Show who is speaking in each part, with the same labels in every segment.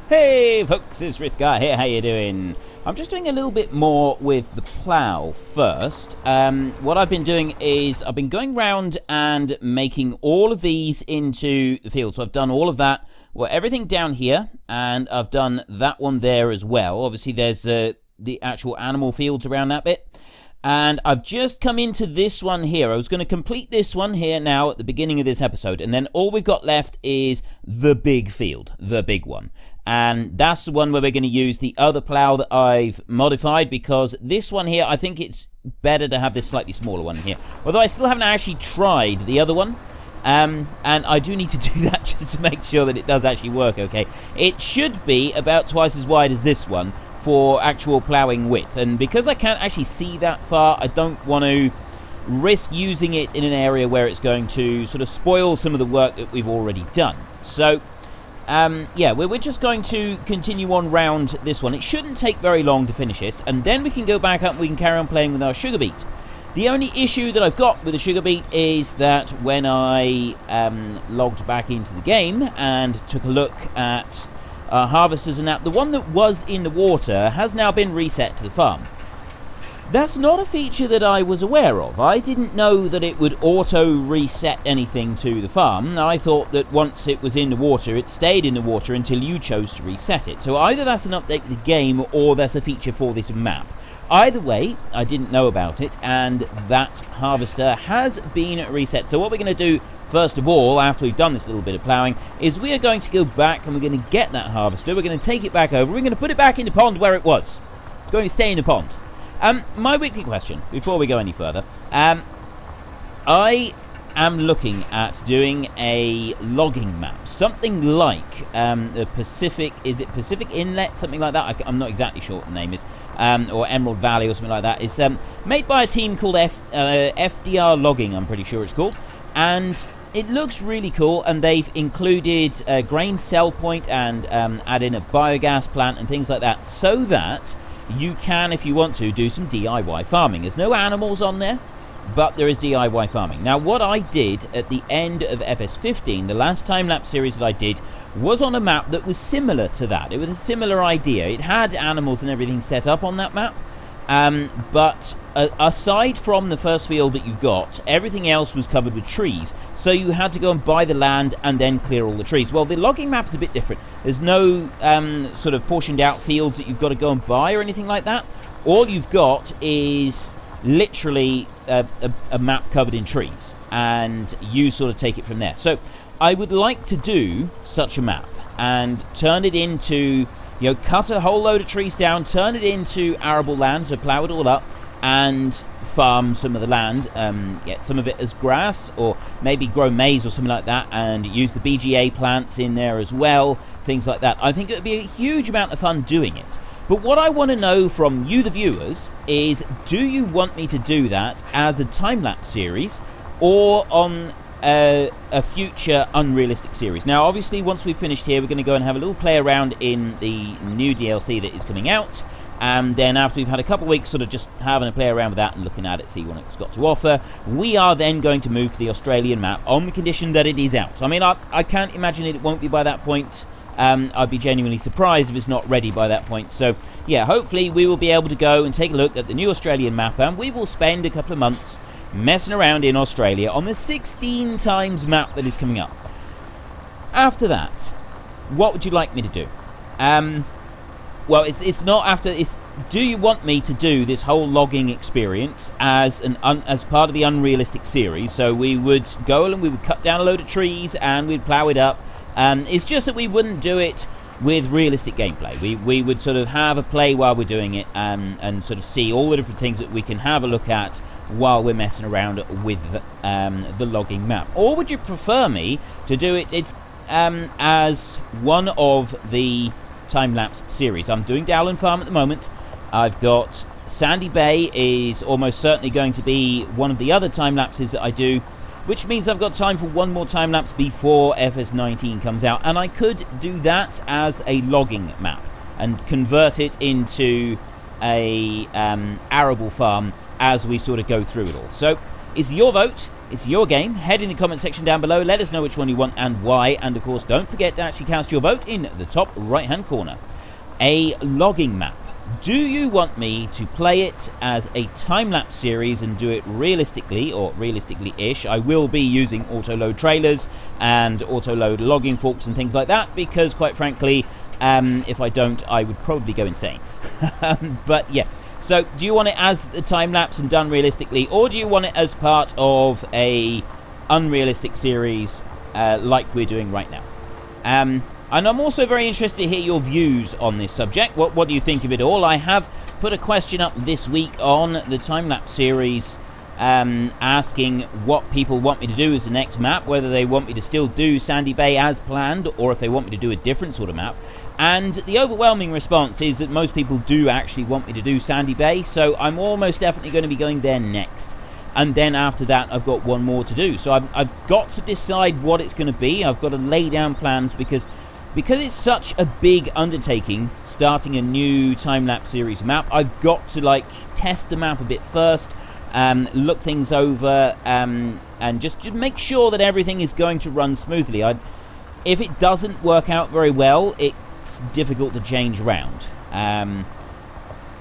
Speaker 1: Hey folks, it's Frithgar here, how you doing? I'm just doing a little bit more with the plow first. What I've been doing is I've been going round and making all of these into the field. So I've done all of that, well, everything down here, and I've done that one there as well. Obviously there's the actual animal fields around that bit. And I've just come into this one here. I was going to complete this one here now at the beginning of this episode. And then all we've got left is the big field, the big one. And that's the one where we're going to use the other plow that I've modified, because this one here, I think it's better to have this slightly smaller one here. Although I still haven't actually tried the other one. And I do need to do that just to make sure that it does actually work okay. It should be about twice as wide as this one for actual ploughing width. And because I can't actually see that far, I don't want to risk using it in an area where it's going to sort of spoil some of the work that we've already done. So yeah, we're just going to continue on round this one. It shouldn't take very long to finish this, and then we can go back up and we can carry on playing with our sugar beet. The only issue that I've got with the sugar beet is that when I logged back into the game and took a look at harvesters and that, the one that was in the water has now been reset to the farm. That's not a feature that I was aware of. I didn't know that it would auto-reset anything to the farm. I thought that once it was in the water, it stayed in the water until you chose to reset it. So either that's an update to the game, or that's a feature for this map. Either way, I didn't know about it, and that harvester has been reset. So what we're going to do, first of all, after we've done this little bit of ploughing, is we are going to go back and we're going to get that harvester. We're going to take it back over. We're going to put it back in the pond where it was. It's going to stay in the pond. My weekly question, before we go any further, I am looking at doing a logging map, something like the Pacific, is it Pacific Inlet, something like that, I'm not exactly sure what the name is, or Emerald Valley or something like that. It's made by a team called FDR Logging, I'm pretty sure it's called, and it looks really cool, and they've included a grain sell point and add in a biogas plant and things like that, so that you can, if you want to, do some DIY farming. There's no animals on there, but there is DIY farming. Now, what I did at the end of FS15, the last time-lapse series that I did, was on a map that was similar to that. It was a similar idea. It had animals and everything set up on that map, but aside from the first field that you got, everything else was covered with trees, so you had to go and buy the land and then clear all the trees. Well, the logging map's a bit different. There's no sort of portioned out fields that you've got to go and buy or anything like that. All you've got is literally a map covered in trees, and you sort of take it from there. So I would like to do such a map and turn it into, you know, cut a whole load of trees down, turn it into arable land, so plow it all up, and farm some of the land, get some of it as grass, or maybe grow maize or something like that, and use the BGA plants in there as well, things like that. I think it would be a huge amount of fun doing it. But what I want to know from you, the viewers, is do you want me to do that as a time-lapse series, or on a future unrealistic series? Now, obviously, once we've finished here, we're going to go and have a little play around in the new DLC that is coming out, and then after we've had a couple of weeks sort of just having a play around with that and looking at it, see what it's got to offer, we are then going to move to the Australian map on the condition that it is out. I mean, I can't imagine it won't be by that point. I'd be genuinely surprised if it's not ready by that point. So yeah, hopefully we will be able to go and take a look at the new Australian map, and we will spend a couple of months messing around in Australia on the 16 times map that is coming up. After that, what would you like me to do? Well, it's not after. It's, do you want me to do this whole logging experience as as part of the unrealistic series? So we would go and we would cut down a load of trees and we'd plow it up. It's just that we wouldn't do it with realistic gameplay. We would sort of have a play while we're doing it, and sort of see all the different things that we can have a look at while we're messing around with the logging map. Or would you prefer me to do it as one of the time-lapse series? I'm doing Dowland Farm at the moment. I've got Sandy Bay is almost certainly going to be one of the other time-lapses that I do, which means I've got time for one more time-lapse before FS19 comes out, and I could do that as a logging map and convert it into a arable farm as we sort of go through it all. So it's your vote. It's your game. Head in the comment section down below. Let us know which one you want and why. And of course, don't forget to actually cast your vote in the top right-hand corner. A logging map. Do you want me to play it as a time-lapse series and do it realistically, or realistically-ish? I will be using auto-load trailers and auto-load logging forks and things like that, because quite frankly, if I don't, I would probably go insane. But yeah. So, do you want it as a time-lapse and done realistically, or do you want it as part of a unrealistic series like we're doing right now? And I'm also very interested to hear your views on this subject. What do you think of it all? I have put a question up this week on the time-lapse series asking what people want me to do as the next map, whether they want me to still do Sandy Bay as planned, or if they want me to do a different sort of map. And the overwhelming response is that most people do actually want me to do Sandy Bay, so I'm almost definitely going to be going there next. And then after that, I've got one more to do. So I've got to decide what it's going to be. I've got to lay down plans because it's such a big undertaking, starting a new time-lapse series map. I've got to, test the map a bit first, look things over, and just make sure that everything is going to run smoothly. If it doesn't work out very well, it's difficult to change around.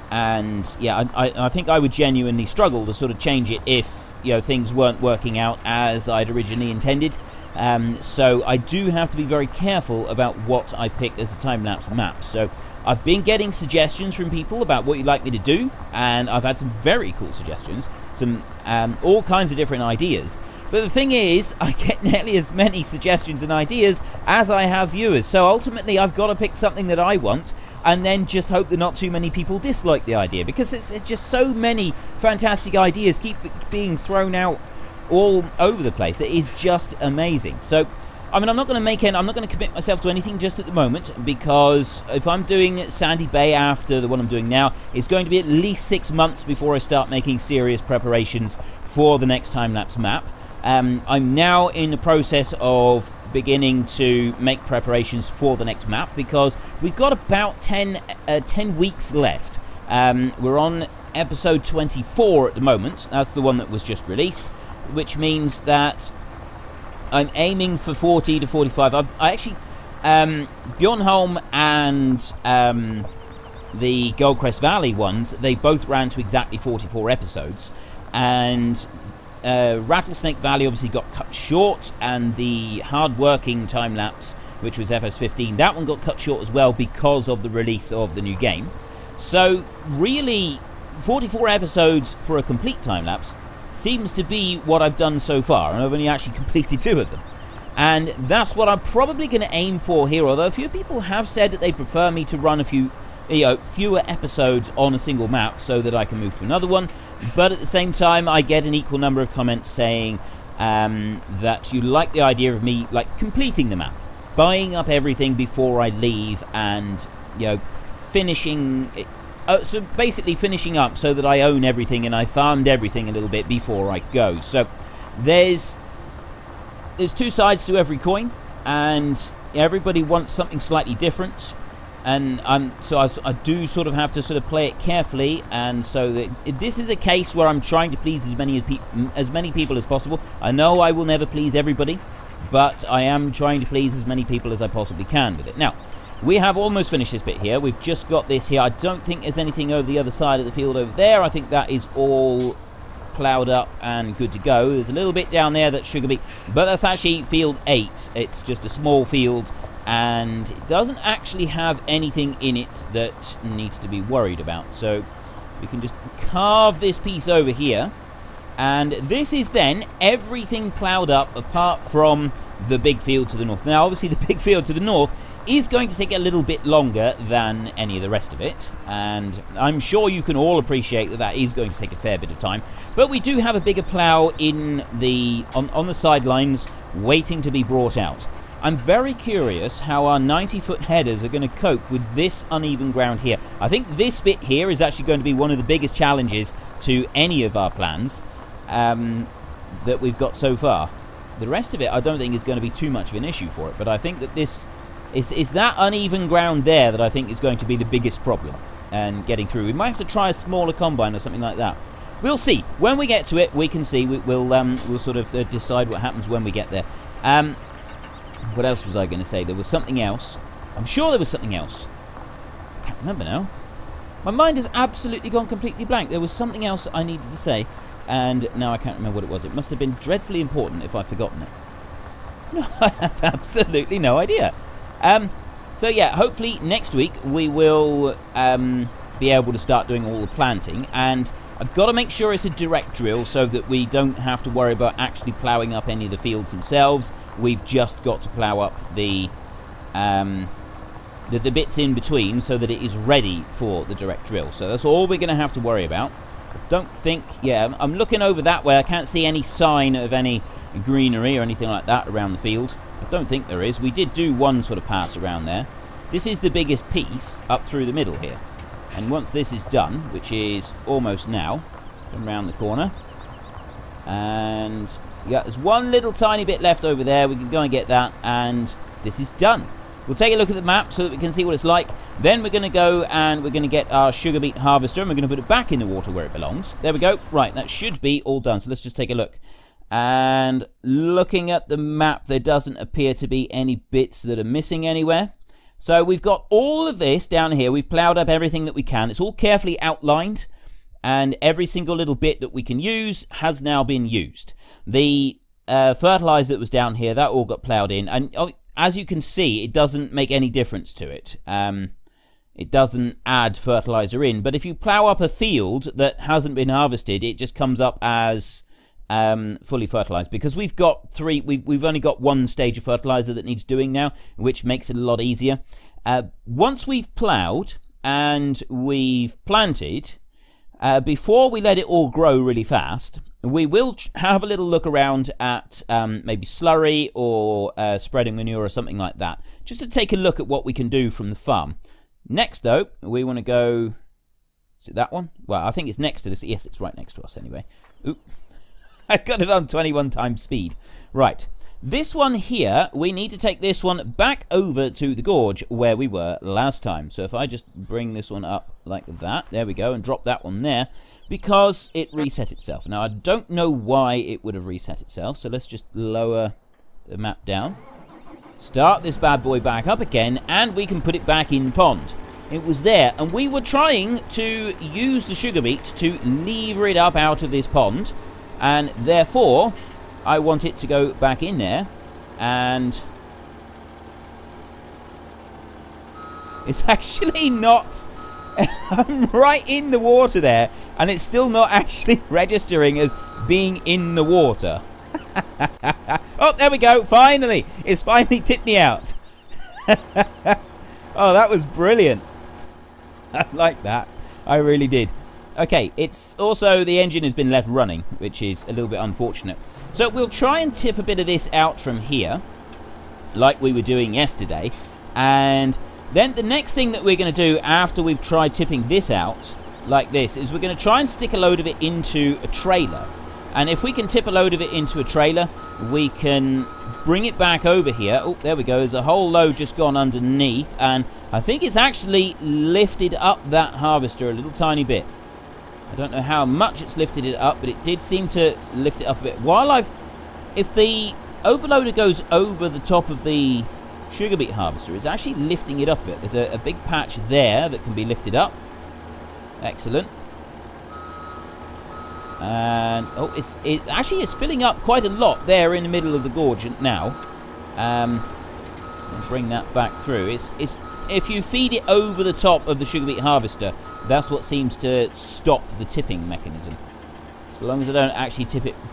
Speaker 1: And yeah, I think I would genuinely struggle to sort of change it if things weren't working out as I'd originally intended. So I do have to be very careful about what I pick as a time-lapse map. So I've been getting suggestions from people about what you'd like me to do, and I've had some very cool suggestions, some all kinds of different ideas. But the thing is, I get nearly as many suggestions and ideas as I have viewers. So ultimately, I've got to pick something that I want, and then just hope that not too many people dislike the idea, because there's just so many fantastic ideas keep being thrown out all over the place. It is just amazing. So, I mean, I'm not going to commit myself to anything just at the moment, because if I'm doing Sandy Bay after the one I'm doing now, it's going to be at least 6 months before I start making serious preparations for the next time-lapse map. I'm now in the process of beginning to make preparations for the next map, because we've got about 10 weeks left. We're on episode 24 at the moment. That's the one that was just released, which means that I'm aiming for 40 to 45. I actually, Bjornholm and the Goldcrest Valley ones, they both ran to exactly 44 episodes, and Rattlesnake Valley obviously got cut short, and the hard-working time-lapse, which was FS15, that one got cut short as well because of the release of the new game. So really, 44 episodes for a complete time-lapse seems to be what I've done so far, and I've only actually completed 2 of them. And that's what I'm probably going to aim for here, although a few people have said that they prefer me to run a few, fewer episodes on a single map so that I can move to another one. But at the same time, I get an equal number of comments saying that you like the idea of me completing the map, buying up everything before I leave, and finishing it. So basically finishing up so that I own everything and I farmed everything a little bit before I go. So there's 2 sides to every coin, and everybody wants something slightly different. And so I do sort of have to sort of play it carefully, and so that this is a case where I'm trying to please as many people as possible. I know I will never please everybody, but I am trying to please as many people as I possibly can with it. Now, we have almost finished this bit here. We've just got this here. I don't think there's anything over the other side of the field over there. I think that is all ploughed up and good to go. There's a little bit down there that's sugar beet, but that's actually field 8. It's just a small field, and it doesn't actually have anything in it that needs to be worried about. So we can just carve this piece over here, and this is then everything ploughed up apart from the big field to the north. Now obviously the big field to the north is going to take a little bit longer than any of the rest of it, and I'm sure you can all appreciate that that is going to take a fair bit of time. But we do have a bigger plough in the on the sidelines waiting to be brought out. I'm very curious how our 90-foot headers are going to cope with this uneven ground here. I think this bit here is actually going to be one of the biggest challenges to any of our plans that we've got so far. The rest of it I don't think is going to be too much of an issue for it, but I think that this is that uneven ground there that I think is going to be the biggest problem and getting through. We might have to try a smaller combine or something like that. we'll see. When we get to it, we can see. We'll sort of decide what happens when we get there. What else was I going to say? There was something else. I'm sure there was something else. I can't remember now. My mind has absolutely gone completely blank. There was something else I needed to say, and now I can't remember what it was. It must have been dreadfully important if I've forgotten it. No, I have absolutely no idea. So yeah, hopefully next week we will be able to start doing all the planting, and I've got to make sure it's a direct drill so that we don't have to worry about actually ploughing up any of the fields themselves. We've just got to plough up the bits in between so that it is ready for the direct drill. So that's all we're going to have to worry about. I don't think, yeah, I'm looking over that way. I can't see any sign of any greenery or anything like that around the field. I don't think there is. We did do one sort of pass around there. This is the biggest piece up through the middle here. And once this is done, which is almost now, come around the corner. And yeah, there's one little tiny bit left over there. We can go and get that, and this is done. We'll take a look at the map so that we can see what it's like. Then we're going to go and we're going to get our sugar beet harvester, and we're going to put it back in the water where it belongs. There we go. Right, that should be all done. So let's just take a look. And looking at the map, there doesn't appear to be any bits that are missing anywhere. So we've got all of this down here. We've ploughed up everything that we can. It's all carefully outlined, and every single little bit that we can use has now been used. The fertilizer that was down here, that all got ploughed in, and as you can see, it doesn't make any difference to it. It doesn't add fertilizer in, but if you plough up a field that hasn't been harvested, it just comes up as fully fertilized, because we've only got one stage of fertilizer that needs doing now, which makes it a lot easier. Once we've ploughed and we've planted, before we let it all grow really fast, we will have a little look around at maybe slurry or spreading manure or something like that, just to take a look at what we can do from the farm. Next though, we want to go, is it that one? Well, I think it's next to this. Yes, it's right next to us anyway. Oop. I got it on 21 times speed. Right, this one here, we need to take this one back over to the gorge where we were last time. So if I just bring this one up like that, there we go, and drop that one there, because it reset itself. Now, I don't know why it would have reset itself, so let's just lower the map down. Start this bad boy back up again, and we can put it back in pond. It was there, and we were trying to use the sugar beet to lever it up out of this pond, and therefore I want it to go back in there, and it's actually not. I'm right in the water there, and it's still not actually registering as being in the water. Oh, there we go, finally! It's finally tipped me out. Oh, that was brilliant. I like that. I really did. Okay, it's also, the engine has been left running, which is a little bit unfortunate. So we'll try and tip a bit of this out from here, like we were doing yesterday. And then the next thing that we're going to do after we've tried tipping this out, like this, is we're going to try and stick a load of it into a trailer. And if we can tip a load of it into a trailer, we can bring it back over here. Oh, there we go. There's a whole load just gone underneath. And I think it's actually lifted up that harvester a little tiny bit. I don't know how much it's lifted it up, but it did seem to lift it up a bit. If the overloader goes over the top of the sugar beet harvester, it's actually lifting it up a bit. There's a big patch there that can be lifted up. Excellent. And oh, it actually is filling up quite a lot there in the middle of the gorge now. I'll bring that back through. It's if you feed it over the top of the sugar beet harvester, that's what seems to stop the tipping mechanism. So long as I don't actually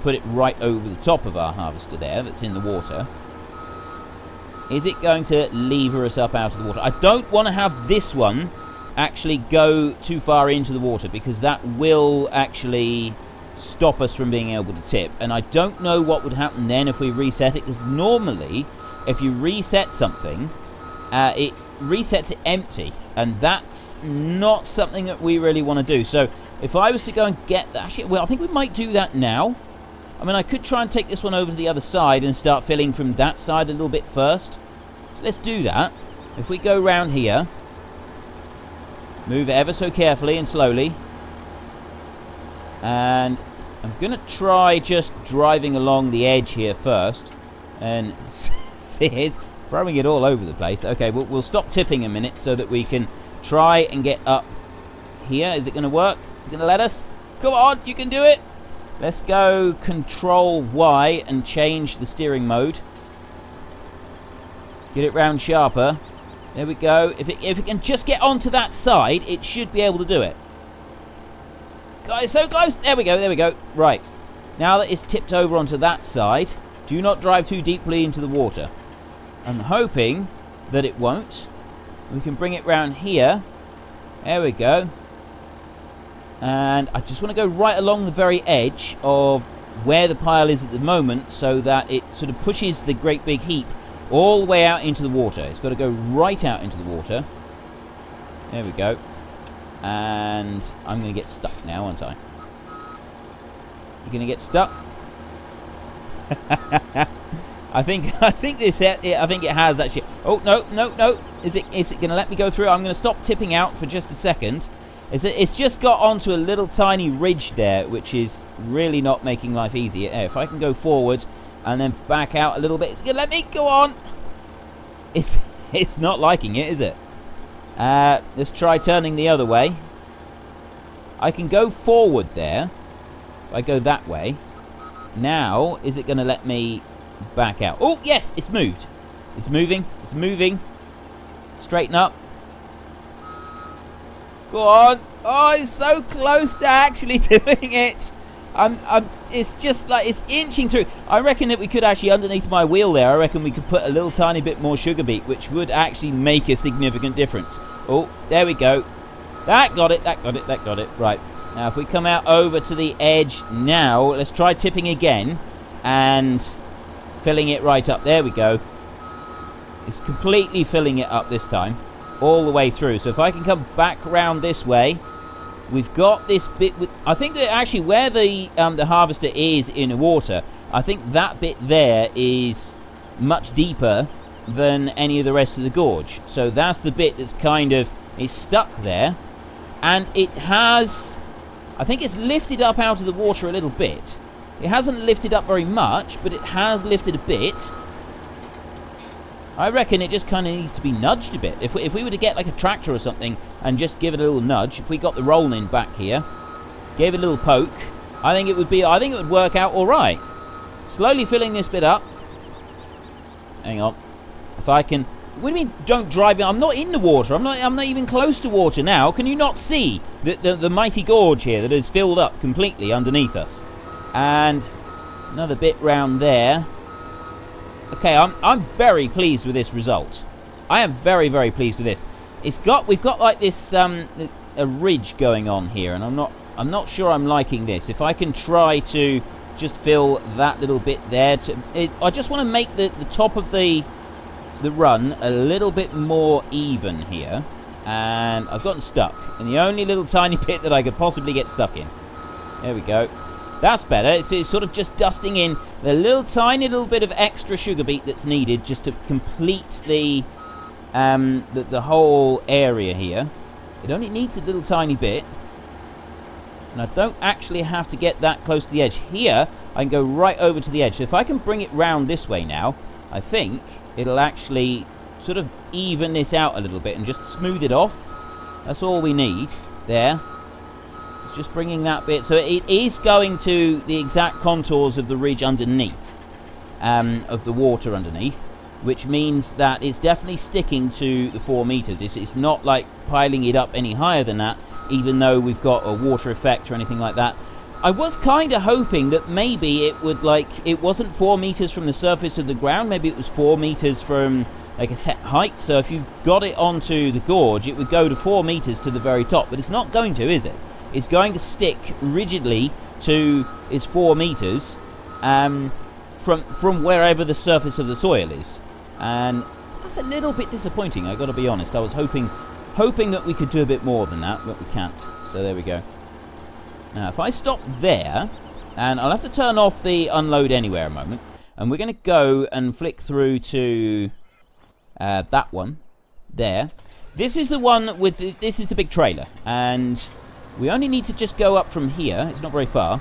Speaker 1: put it right over the top of our harvester there, that's in the water. Is it going to lever us up out of the water? I don't want to have this one actually go too far into the water, because that will actually stop us from being able to tip. And I don't know what would happen then if we reset it, because normally if you reset something, it resets it empty, and that's not something that we really want to do. So if I was to go and get that, actually, well, I think we might do that now. I mean, I could try and take this one over to the other side and start filling from that side a little bit first. So let's do that. If we go round here, move ever so carefully and slowly. And I'm going to try just driving along the edge here first. And see, it's throwing it all over the place. Okay, we'll stop tipping a minute so that we can try and get up here. Is it going to work? Is it going to let us? Come on, you can do it. Let's go Control Y and change the steering mode. Get it round sharper. There we go. If it can just get onto that side, it should be able to do it. Guys, so close. There we go, there we go. Right. Now that it's tipped over onto that side, do not drive too deeply into the water. I'm hoping that it won't. We can bring it round here. There we go. And I just want to go right along the very edge of where the pile is at the moment so that it sort of pushes the great big heap all the way out into the water. It's got to go right out into the water. There we go. And I'm going to get stuck now, aren't I? You're going to get stuck? I think it has actually. Oh, no. Is it going to let me go through? I'm going to stop tipping out for just a second. It's just got onto a little tiny ridge there, which is really not making life easy. If I can go forward and then back out a little bit, it's going to let me go on. It's not liking it, is it? Let's try turning the other way. I can go forward there. If I go that way. Now, is it going to let me back out? Oh, yes, it's moved. It's moving. It's moving. Straighten up. Go on. Oh, it's so close to actually doing it. It's just like it's inching through. I reckon that we could actually, underneath my wheel there, I reckon we could put a little tiny bit more sugar beet, which would actually make a significant difference. Oh, there we go. That got it. Right. Now, if we come out over to the edge now, let's try tipping again and filling it right up. There we go. It's completely filling it up this time. All the way through. So if I can come back around this way, we've got this bit with, I think that actually where the harvester is in the water, I think that bit there is much deeper than any of the rest of the gorge. So that's the bit that's kind of is stuck there, and it has, I think it's lifted up out of the water a little bit. It hasn't lifted up very much, but it has lifted a bit. I reckon it just kind of needs to be nudged a bit. If we were to get like a tractor or something and just give it a little nudge, if we got the rolling back here, gave it a little poke, I think it would work out all right. Slowly filling this bit up. Hang on. If I can. What do you mean don't drive in? I'm not in the water. I'm not even close to water now. Can you not see the mighty gorge here that is filled up completely underneath us? And another bit round there. Okay, I'm very pleased with this result. I am very, very pleased with this. We've got like this a ridge going on here, and I'm not sure I'm liking this. If I can try to just fill that little bit there, I just want to make the top of the run a little bit more even here, and I've gotten stuck in the only little tiny bit that I could possibly get stuck in. There we go. That's better. It's sort of just dusting in the little tiny little bit of extra sugar beet that's needed just to complete the whole area here. It only needs a little tiny bit, and I don't actually have to get that close to the edge. Here, I can go right over to the edge. So if I can bring it round this way now, I think it'll actually sort of even this out a little bit and just smooth it off. That's all we need there. It's just bringing that bit. So it is going to the exact contours of the ridge underneath, of the water underneath, which means that it's definitely sticking to the 4 meters. It's not like piling it up any higher than that, even though we've got a water effect or anything like that. I was kind of hoping that maybe it would, like, it wasn't 4 meters from the surface of the ground. Maybe it was 4 meters from like a set height. So if you got it onto the gorge, it would go to 4 meters to the very top. But it's not going to, is it? It's going to stick rigidly to its 4 meters from wherever the surface of the soil is. And that's a little bit disappointing, I've got to be honest. I was hoping that we could do a bit more than that, but we can't. So there we go. Now, if I stop there, and I'll have to turn off the unload anywhere a moment, and we're going to go and flick through to that one there. This is the one with this is the big trailer, and We only need to just go up from here. It's not very far.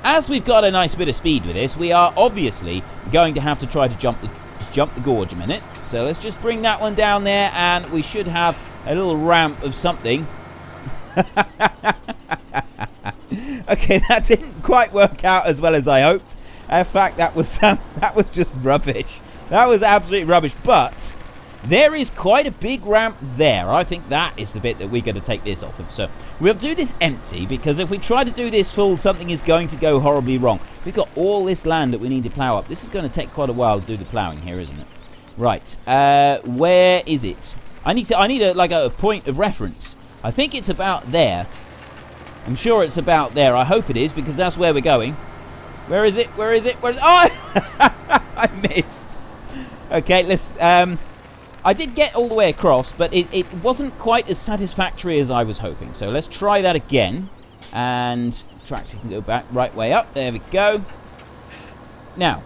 Speaker 1: As we've got a nice bit of speed with this, we are obviously going to have to try to jump the gorge a minute. So let's just bring that one down there, and we should have a little ramp of something. Okay, that didn't quite work out as well as I hoped. In fact, that was just rubbish. That was absolutely rubbish. But there is quite a big ramp there. I think that is the bit that we're going to take this off of. So we'll do this empty, because if we try to do this full, something is going to go horribly wrong. We've got all this land that we need to plow up. This is going to take quite a while to do the plowing here, isn't it? Right. Where is it? I need a point of reference. I think it's about there. I'm sure it's about there. I hope it is, because that's where we're going. Where is it? Where is it? Where is it? Oh! I missed. Okay, let's... I did get all the way across, but it wasn't quite as satisfactory as I was hoping. So let's try that again. And tractor can go back right way up. There we go. Now,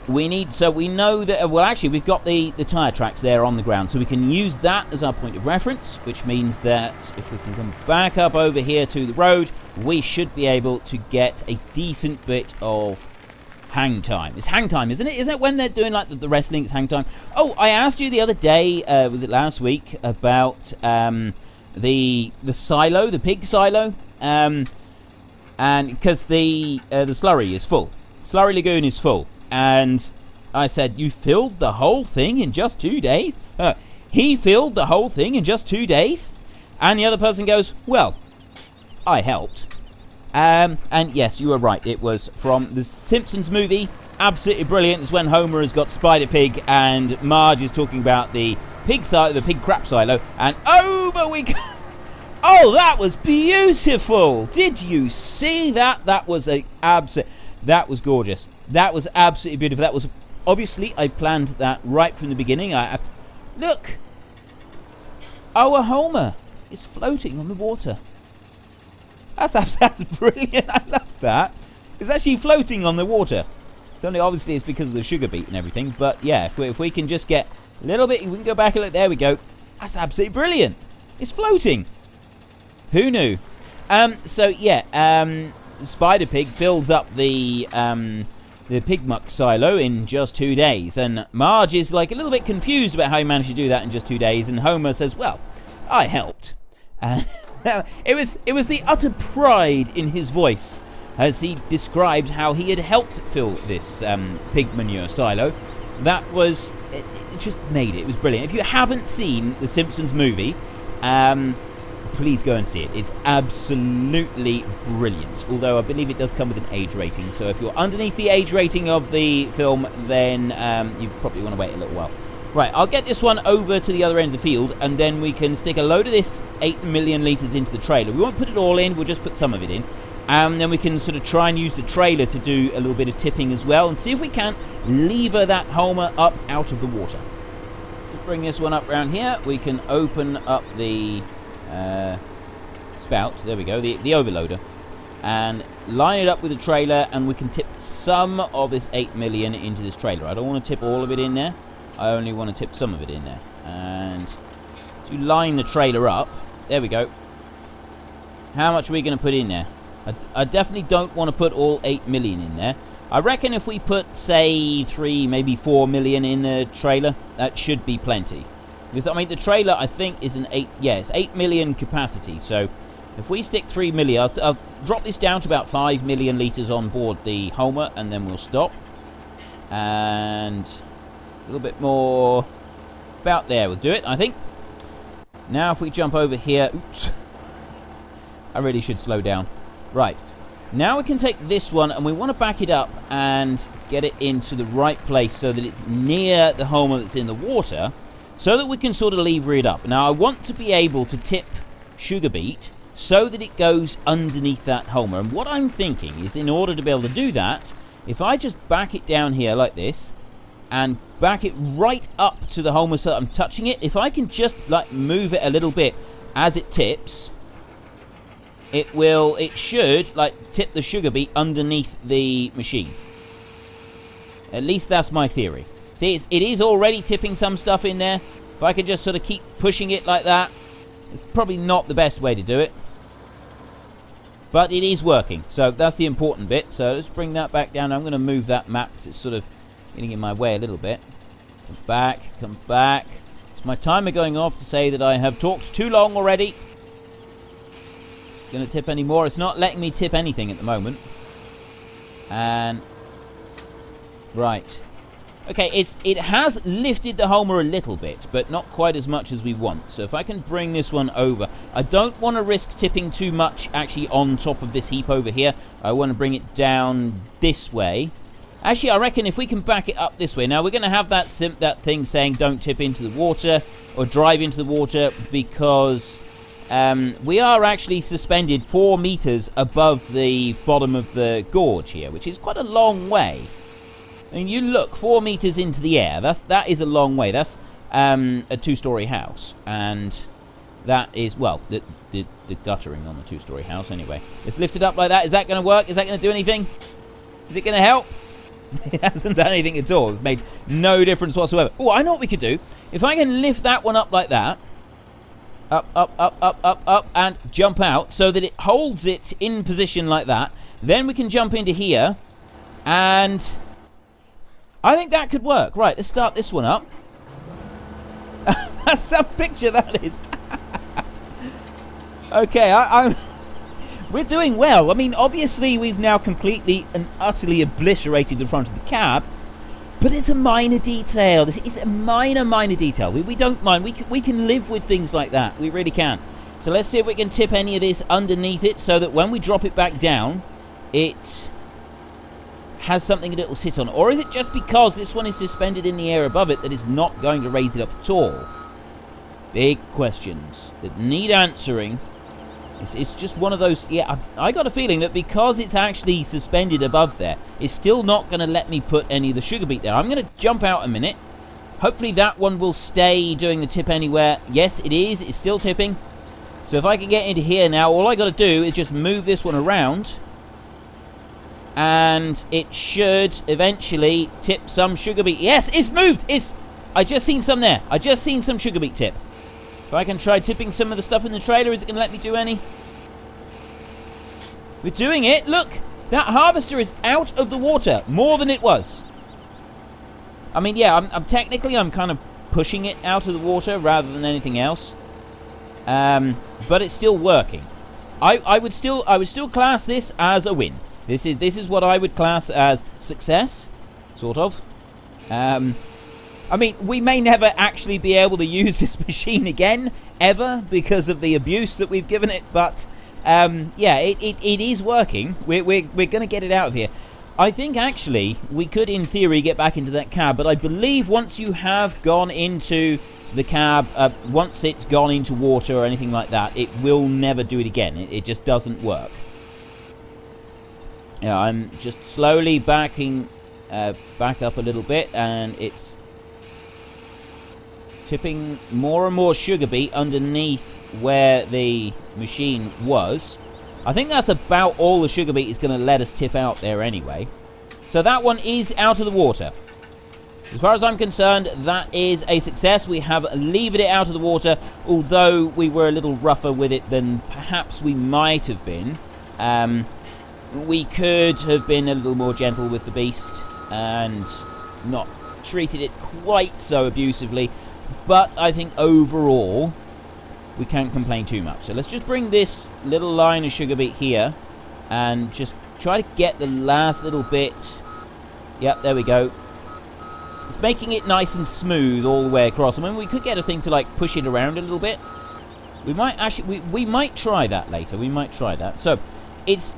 Speaker 1: we know that... Well, actually, we've got the tyre tracks there on the ground. So we can use that as our point of reference, which means that if we can come back up over here to the road, we should be able to get a decent bit of hang time. It's hang time, isn't it? Isn't it when they're doing like the wrestling? It's hang time. Oh, I asked you the other day, was it last week, about the silo, the pig silo, and because the slurry is full, slurry lagoon is full, and I said, you filled the whole thing in just 2 days? He filled the whole thing in just 2 days, and the other person goes, well, I helped. And yes, you were right. It was from the Simpsons movie. Absolutely brilliant. It's when Homer has got Spider Pig and Marge is talking about the pig crap silo, and over we go. Oh, that was beautiful. Did you see that? That was that was gorgeous. That was absolutely beautiful. That was obviously, I planned that right from the beginning. Look, our Homer is floating on the water. That's brilliant. I love that. It's actually floating on the water. It's only obviously it's because of the sugar beet and everything. But yeah, if we can just get a little bit, we can go back a little. There we go. That's absolutely brilliant. It's floating. Who knew? So yeah, Spider Pig fills up the pig muck silo in just 2 days, and Marge is like a little bit confused about how he managed to do that in just 2 days, and Homer says, "Well, I helped." It was the utter pride in his voice as he described how he had helped fill this pig manure silo. That was... It just made it. It was brilliant. If you haven't seen the Simpsons movie, please go and see it. It's absolutely brilliant. Although I believe it does come with an age rating. So if you're underneath the age rating of the film, then you probably want to wait a little while. Right, I'll get this one over to the other end of the field, and then we can stick a load of this 8 million litres into the trailer. We won't put it all in, we'll just put some of it in. And then we can sort of try and use the trailer to do a little bit of tipping as well, and see if we can lever that Homer up out of the water. Let's bring this one up around here. We can open up the spout, there we go, the overloader, and line it up with the trailer, and we can tip some of this 8 million into this trailer. I don't want to tip all of it in there. I only want to tip some of it in there. And to line the trailer up, there we go. How much are we going to put in there? I definitely don't want to put all 8 million in there. I reckon if we put, say, 3, maybe 4 million in the trailer, that should be plenty. Because, I mean, the trailer, I think, is an 8... Yeah, it's 8 million capacity. So, if we stick 3 million... I'll drop this down to about 5 million litres on board the Homer, and then we'll stop. And... a little bit more, about there will do it, I think. Now if we jump over here, oops, I really should slow down. Right, now we can take this one, and we want to back it up and get it into the right place so that it's near the Homer that's in the water, so that we can sort of lever it up. Now I want to be able to tip sugar beet so that it goes underneath that Homer, and what I'm thinking is, in order to be able to do that, if I just back it down here like this, and back it right up to the Homer so that I'm touching it. If I can just like move it a little bit as it tips, it should like tip the sugar beet underneath the machine. At least that's my theory. See, it is already tipping some stuff in there. If I could just sort of keep pushing it like that, It's probably not the best way to do it, but it is working, so that's the important bit. So let's bring that back down. I'm going to move that map because it's sort of getting in my way a little bit. Come back, come back. It's my timer going off to say that I have talked too long already. It's going to tip any more. It's not letting me tip anything at the moment. And right. Okay, it has lifted the Homer a little bit, but not quite as much as we want. So if I can bring this one over. I don't want to risk tipping too much actually on top of this heap over here. I want to bring it down this way. Actually, I reckon if we can back it up this way. Now, we're going to have that thing saying don't tip into the water or drive into the water because we are actually suspended 4 meters above the bottom of the gorge here, which is quite a long way. I mean, you look 4 meters into the air. That is a long way. That's a 2-story house, and that is, well, the guttering on the 2-story house. Anyway, let's lift it up like that. Is that going to work? Is that going to do anything? Is it going to help? It hasn't done anything at all. It's made no difference whatsoever. Oh, I know what we could do. If I can lift that one up like that, up, up, up, up, up, up, and jump out so that it holds it in position like that, then we can jump into here, and I think that could work. Right, let's start this one up. That's some picture, that is. Okay, we're doing well. I mean, obviously, we've now completely and utterly obliterated the front of the cab, but it's a minor detail. This is a minor detail. We don't mind. We can live with things like that. We really can. So let's see if we can tip any of this underneath it so that when we drop it back down, it has something that it will sit on. Or is it just because this one is suspended in the air above it that it's not going to raise it up at all? Big questions that need answering. It's just one of those. Yeah, I got a feeling that because it's actually suspended above there, it's still not going to let me put any of the sugar beet there. I'm going to jump out a minute. Hopefully that one will stay doing the tip anywhere. Yes, it is. It's still tipping. So if I can get into here now, all I got to do is just move this one around, and it should eventually tip some sugar beet. Yes, it's moved. I just seen some there. I just seen some sugar beet tip. If I can try tipping some of the stuff in the trailer, is it going to let me do any? We're doing it. Look, that harvester is out of the water more than it was. I mean, yeah, I'm technically kind of pushing it out of the water rather than anything else. But it's still working. I would still class this as a win. This is what I would class as success, sort of. I mean, we may never actually be able to use this machine again, ever, because of the abuse that we've given it, but, yeah, it is working. We're going to get it out of here. I think, actually, we could, in theory, get back into that cab, but I believe once you have gone into the cab, once it's gone into water or anything like that, it will never do it again. It just doesn't work. Yeah, I'm just slowly backing back up a little bit, and it's tipping more and more sugar beet underneath where the machine was. I think that's about all the sugar beet is going to let us tip out there anyway. So that one is out of the water. As far as I'm concerned, that is a success. We have levered it out of the water, although we were a little rougher with it than perhaps we might have been. We could have been a little more gentle with the beast and not treated it quite so abusively. But I think overall, we can't complain too much. So let's just bring this little line of sugar beet here and just try to get the last little bit. Yep, there we go. It's making it nice and smooth all the way across. I mean, we could get a thing to, like, push it around a little bit. We might actually, we might try that later. We might try that. So it's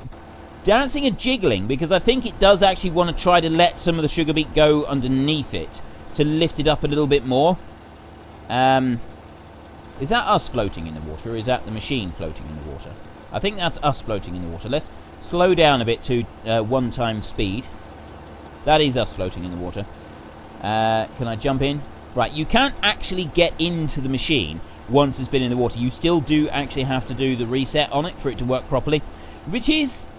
Speaker 1: dancing and jiggling because I think it does actually want to try to let some of the sugar beet go underneath it to lift it up a little bit more. Is that us floating in the water, or is that the machine floating in the water? I think that's us floating in the water. Let's slow down a bit to 1x speed. That is us floating in the water. Can I jump in? Right, you can't actually get into the machine once it's been in the water. You still do actually have to do the reset on it for it to work properly, which is,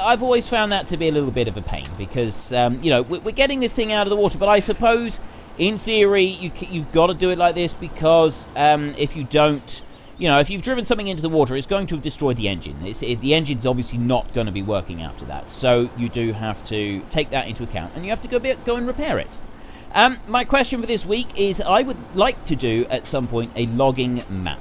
Speaker 1: I've always found that to be a little bit of a pain because, you know, we're getting this thing out of the water, but I suppose in theory, you've got to do it like this because if you don't, you know, if you've driven something into the water, it's going to have destroyed the engine. The engine's obviously not going to be working after that. So you do have to take that into account, and you have to go and repair it. My question for this week is, I would like to do at some point a logging map.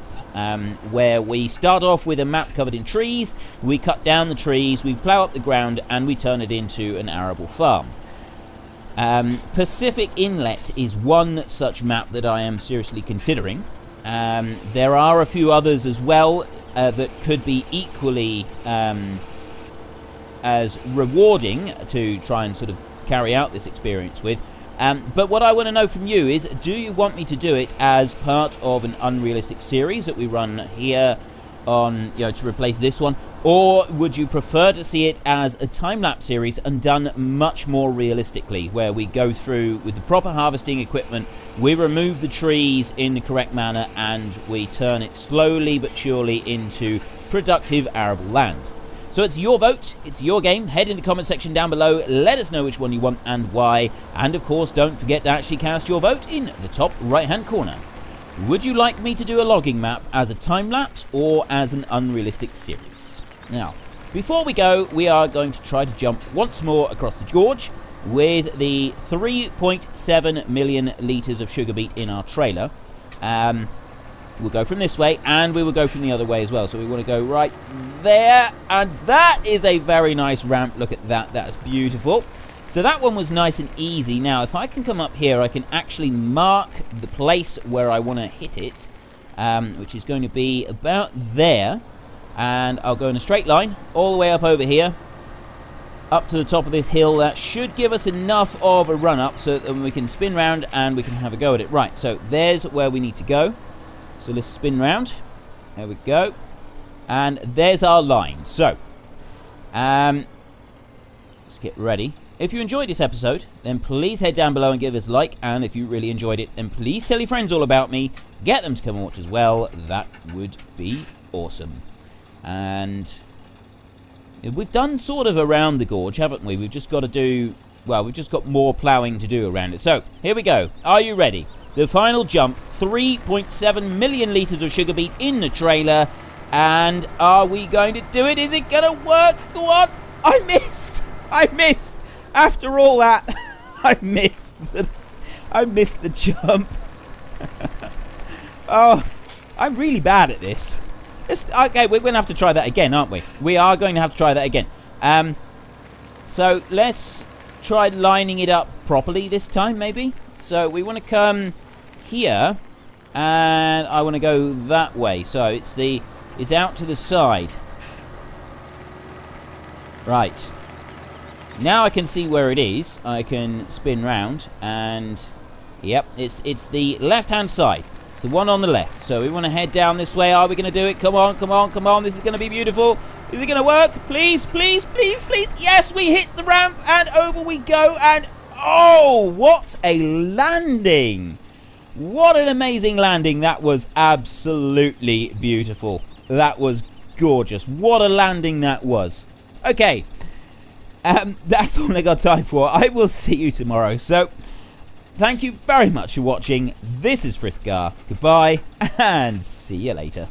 Speaker 1: Where we start off with a map covered in trees, we cut down the trees, we plough up the ground, and we turn it into an arable farm. Pacific Inlet is one such map that I am seriously considering. There are a few others as well that could be equally as rewarding to try and sort of carry out this experience with. But what I want to know from you is, do you want me to do it as part of an unrealistic series that we run here on, you know, to replace this one? Or would you prefer to see it as a time-lapse series and done much more realistically, where we go through with the proper harvesting equipment, we remove the trees in the correct manner, and we turn it slowly but surely into productive arable land? So it's your vote, it's your game. Head in the comment section down below, let us know which one you want and why, and of course don't forget to actually cast your vote in the top right hand corner. Would you like me to do a logging map as a time-lapse or as an unrealistic series? Now, before we go, we are going to try to jump once more across the gorge with the 3.7 million litres of sugar beet in our trailer. We'll go from this way, and we will go from the other way as well. So we want to go right there, and that is a very nice ramp. Look at that, that is beautiful. So that one was nice and easy. Now, if I can come up here, I can actually mark the place where I want to hit it, which is going to be about there. And I'll go in a straight line all the way up over here, up to the top of this hill. That should give us enough of a run up so that we can spin round and we can have a go at it. Right, so there's where we need to go. So let's spin round. There we go. And there's our line. So, let's get ready. If you enjoyed this episode, then please head down below and give us a like. And if you really enjoyed it, then please tell your friends all about me. Get them to come and watch as well. That would be awesome. And we've done sort of around the gorge, haven't we? We've just got to do, well, we've just got more ploughing to do around it. So, here we go. Are you ready? The final jump, 3.7 million litres of sugar beet in the trailer. And are we going to do it? Is it going to work? Go on. I missed. I missed. After all that, I missed the jump. Oh, I'm really bad at this. Okay, we're going to have to try that again, aren't we? We are going to have to try that again. So let's try lining it up properly this time, maybe. So we want to come here, and I want to go that way. So it's out to the side. Right. Now I can see where it is. I can spin round, and yep, it's the left-hand side. It's the one on the left. So we want to head down this way. Are we going to do it? Come on, come on, come on. This is going to be beautiful. Is it going to work? Please, please, please, please. Yes, we hit the ramp, and over we go, and oh, what a landing. What an amazing landing. That was absolutely beautiful. That was gorgeous. What a landing that was. Okay. That's all I got time for. I will see you tomorrow. So, thank you very much for watching. This is Frithgar. Goodbye, and see you later.